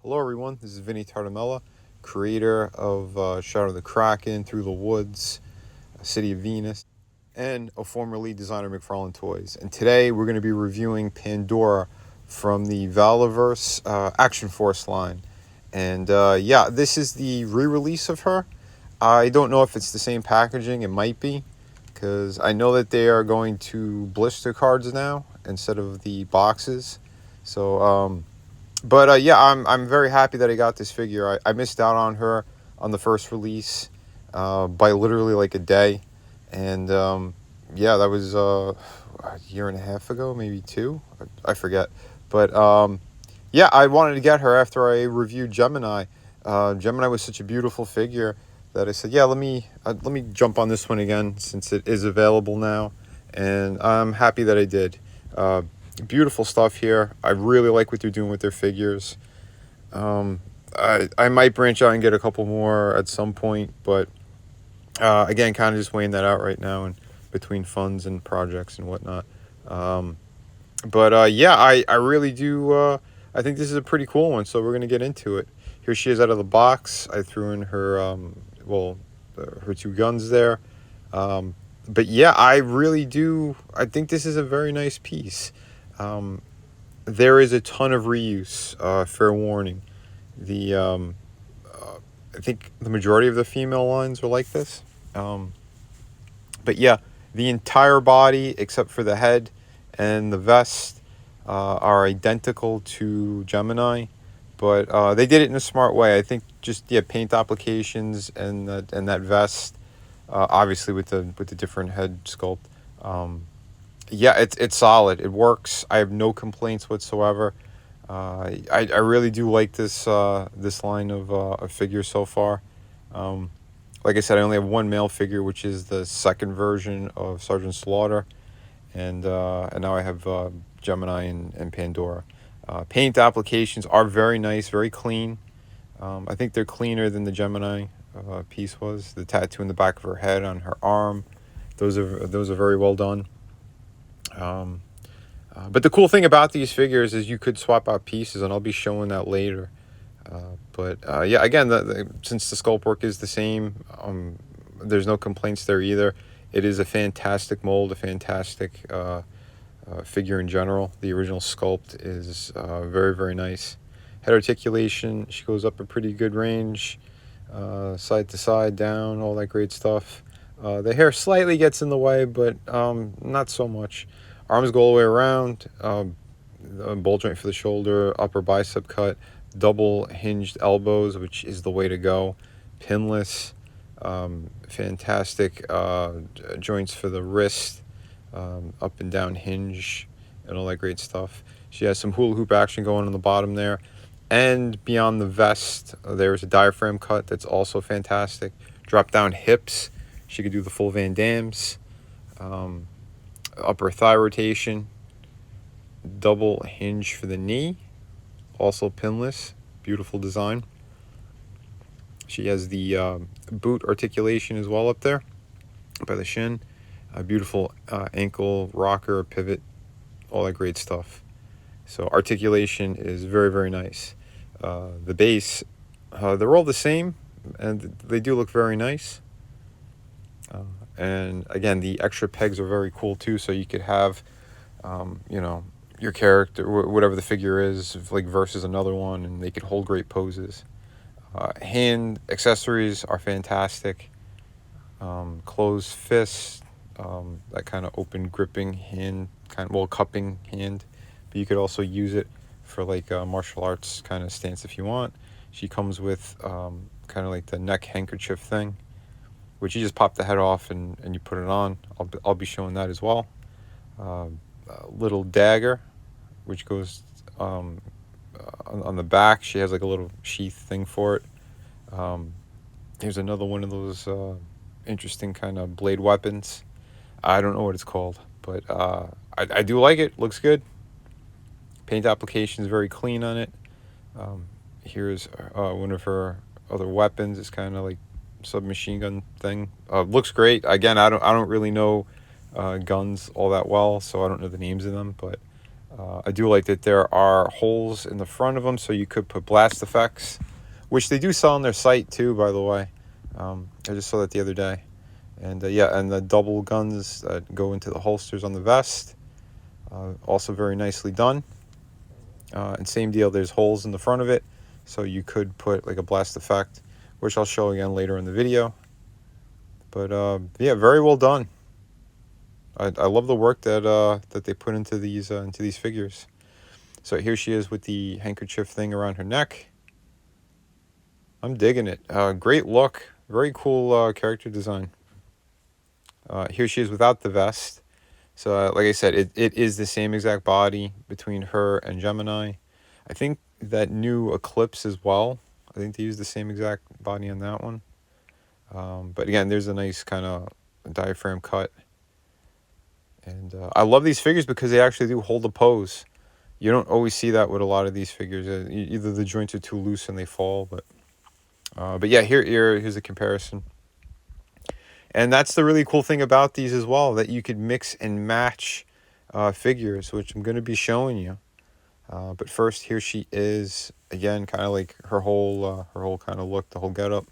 Hello everyone, this is Vinnieart, creator of Shadow of the Kraken, Through the Woods, City of Venus, and a former lead designer of McFarlane Toys. And today we're going to be reviewing Pandora from the Valaverse Action Force line. And yeah, this is the re-release of her. I don't know if it's the same packaging, it might be, because I know that they are going to blister cards now instead of the boxes. So, but yeah, I'm very happy that I got this figure. I missed out on her on the first release by literally like a day, and yeah, that was a year and a half ago, maybe two. I forget, but yeah, I wanted to get her after I reviewed Gemini. Gemini was such a beautiful figure that I said, yeah, let me jump on this one again since it is available now, and I'm happy that I did. Beautiful stuff here. I really like what they're doing with their figures. I might branch out and get a couple more at some point, but again, kind of just weighing that out right now and between funds and projects and whatnot. But yeah, I really do. I think this is a pretty cool one, so we're gonna get into it. Here she is out of the box. I threw in her her two guns there. But yeah, I really do. I think this is a very nice piece. There is a ton of reuse. Fair warning. The I think the majority of the female lines are like this. But yeah, the entire body except for the head and the vest are identical to Gemini, but they did it in a smart way. I think just paint applications and that vest, obviously with the different head sculpt. Yeah, it's solid. It works. I have no complaints whatsoever. I really do like this line of figures so far. Like I said, I only have one male figure, which is the second version of Sergeant Slaughter, and now I have Gemini and Pandora. Paint applications are very nice, very clean. I think they're cleaner than the Gemini piece was. The tattoo in the back of her head on her arm, those are very well done. But the cool thing about these figures is you could swap out pieces, and I'll be showing that later. But yeah, again, since the sculpt work is the same, there's no complaints there either. It is a fantastic mold, a fantastic figure in general. The original sculpt is very, very nice. Head articulation, she goes up a pretty good range, side to side, down, all that great stuff. The hair slightly gets in the way, but not so much. Arms go all the way around, ball joint for the shoulder, upper bicep cut, double hinged elbows, which is the way to go. Pinless, fantastic joints for the wrist, up and down hinge, and all that great stuff. She has some hula hoop action going on the bottom there. And beyond the vest, there's a diaphragm cut that's also fantastic. Drop down hips. She could do the full Van Dams. Upper thigh rotation. Double hinge for the knee. Also pinless. Beautiful design. She has the boot articulation as well up there by the shin. A beautiful ankle rocker, pivot, all that great stuff. So articulation is very, very nice. The base, they're all the same, and they do look very nice. And again, the extra pegs are very cool too, so you could have, you know, your character, whatever the figure is, like versus another one, and they could hold great poses. Hand accessories are fantastic. Closed fist, that kind of open gripping hand, cupping hand, but you could also use it for like a martial arts kind of stance if you want. She comes with kind of like the neck handkerchief thing, which you just pop the head off and you put it on. I'll be showing that as well. A little dagger, which goes on the back. She has like a little sheath thing for it. Here's another one of those interesting kind of blade weapons. I don't know what it's called, but I do like it. Looks good. Paint application is very clean on it. Here's one of her other weapons. It's kind of like submachine gun thing. Looks great. Again, I don't really know guns all that well, so I don't know the names of them, but I do like that there are holes in the front of them, so you could put blast effects, which they do sell on their site too, by the way. I just saw that the other day. And yeah, and the double guns that go into the holsters on the vest, also very nicely done. And same deal, there's holes in the front of it, so you could put like a blast effect, which I'll show again later in the video. But yeah, very well done. I love the work that they put into these figures. So here she is with the handkerchief thing around her neck. I'm digging it. Great look. Very cool character design. Here she is without the vest. So like I said, it is the same exact body between her and Gemini. I think that new Eclipse as well. I think they use the same exact body on that one. But again, there's a nice kind of diaphragm cut. And I love these figures because they actually do hold a pose. You don't always see that with a lot of these figures. Either the joints are too loose and they fall, but yeah, here's a comparison. And that's the really cool thing about these as well, that you could mix and match figures, which I'm going to be showing you. But first, here she is again, kind of like her whole kind of look, the whole getup.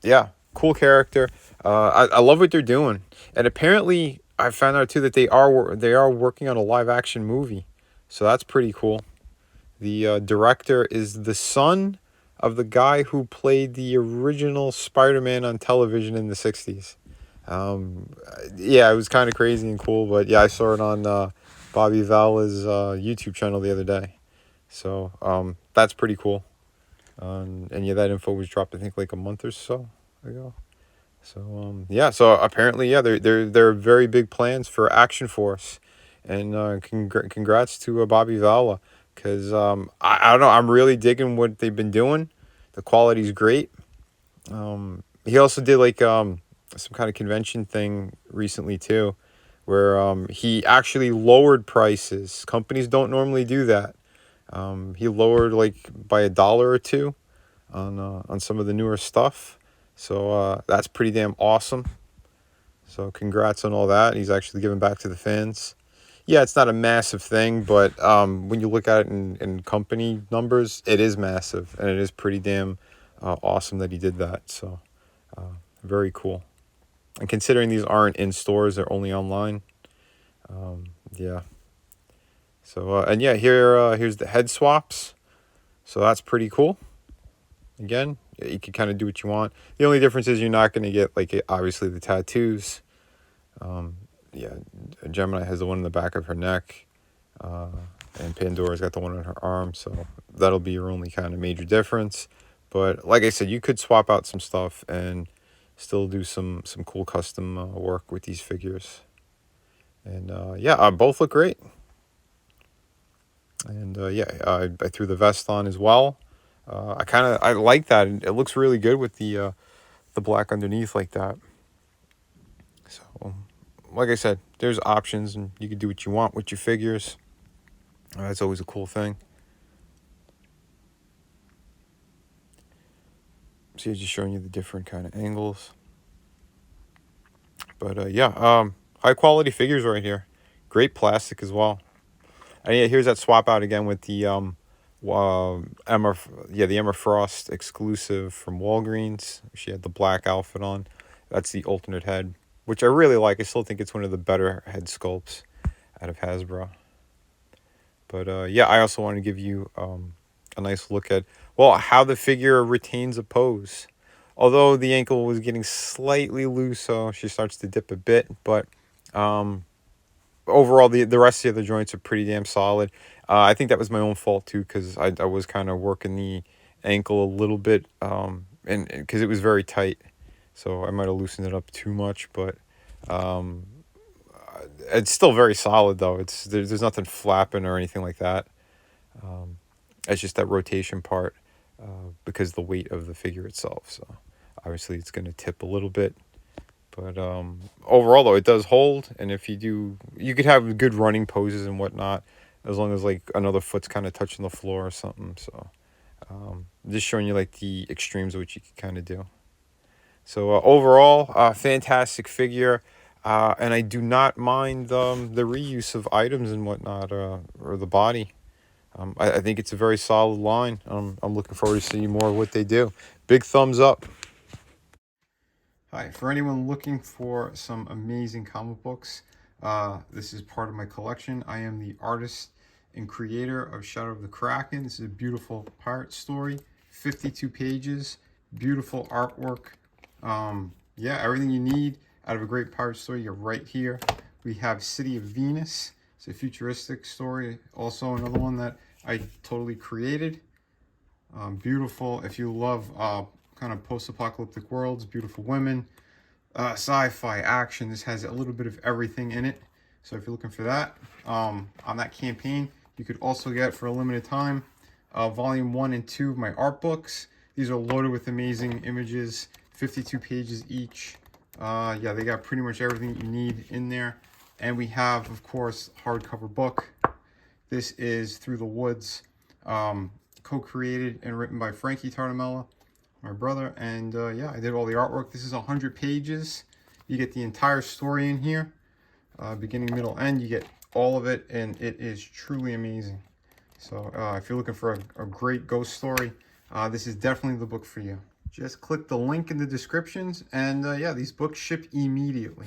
Yeah, cool character. I love what they're doing, and apparently I found out too that they are working on a live action movie, so that's pretty cool. The director is the son of the guy who played the original Spider-Man on television in the 60s. Yeah, it was kind of crazy and cool, but yeah, I saw it on Bobby Vala's YouTube channel the other day. So that's pretty cool. And yeah, that info was dropped I think like a month or so ago. So yeah, so apparently yeah, they're very big plans for Action Force, and congrats to Bobby Vala, because I don't know, I'm really digging what they've been doing. The quality's great. He also did like some kind of convention thing recently too, where he actually lowered prices. Companies don't normally do that. He lowered like by $1 or $2 on some of the newer stuff. So that's pretty damn awesome. So congrats on all that. He's actually giving back to the fans. Yeah, it's not a massive thing, but when you look at it in company numbers, it is massive, and it is pretty damn awesome that he did that. So very cool. And considering these aren't in stores, they're only online. Yeah. So and yeah, here's the head swaps. So that's pretty cool. Again, you can kind of do what you want. The only difference is you're not going to get like obviously the tattoos. Yeah, Gemini has the one in the back of her neck, and Pandora's got the one on her arm. So that'll be your only kind of major difference. But like I said, you could swap out some stuff and still do some cool custom work with these figures. And yeah, both look great. And yeah, I threw the vest on as well. I like that. It looks really good with the black underneath like that. So, like I said, there's options, and you can do what you want with your figures. That's always a cool thing. So, just showing you the different kind of angles. But yeah, high quality figures right here. Great plastic as well. And yeah, here's that swap out again with the the Emma Frost exclusive from Walgreens. She had the black outfit on. That's the alternate head, which I really like. I still think it's one of the better head sculpts out of Hasbro. But yeah, I also want to give you a nice look at, well, how the figure retains a pose. Although the ankle was getting slightly loose, so she starts to dip a bit, but overall, the rest of the other joints are pretty damn solid. I think that was my own fault too, because I was kind of working the ankle a little bit, and because it was very tight, so I might have loosened it up too much. But it's still very solid though. There's nothing flapping or anything like that. It's just that rotation part, because the weight of the figure itself. So obviously it's going to tip a little bit. But overall, though, it does hold. And if you do, you could have good running poses and whatnot, as long as like another foot's kind of touching the floor or something. So just showing you like the extremes of what you can kind of do. So overall, fantastic figure. And I do not mind the reuse of items and whatnot, or the body. I think it's a very solid line. I'm looking forward to seeing more of what they do. Big thumbs up. Hi, for anyone looking for some amazing comic books, this is part of my collection. I am the artist and creator of Shadow of the Kraken. This is a beautiful pirate story, 52 pages, beautiful artwork. Yeah, everything you need out of a great pirate story, you're right here. We have City of Venus. It's a futuristic story. Also another one that I totally created. Beautiful. If you love kind of post-apocalyptic worlds, beautiful women, sci-fi, action, this has a little bit of everything in it. So if you're looking for that, on that campaign, you could also get, for a limited time, volume 1 and 2 of my art books. These are loaded with amazing images, 52 pages each. Yeah, they got pretty much everything you need in there. And we have, of course, hardcover book. This is Through the Woods, co-created and written by Frankie Tartamella, my brother. And yeah, I did all the artwork. This is 100 pages. You get the entire story in here, beginning, middle, end. You get all of it, and it is truly amazing. So if you're looking for a great ghost story, this is definitely the book for you. Just click the link in the descriptions, and yeah, these books ship immediately.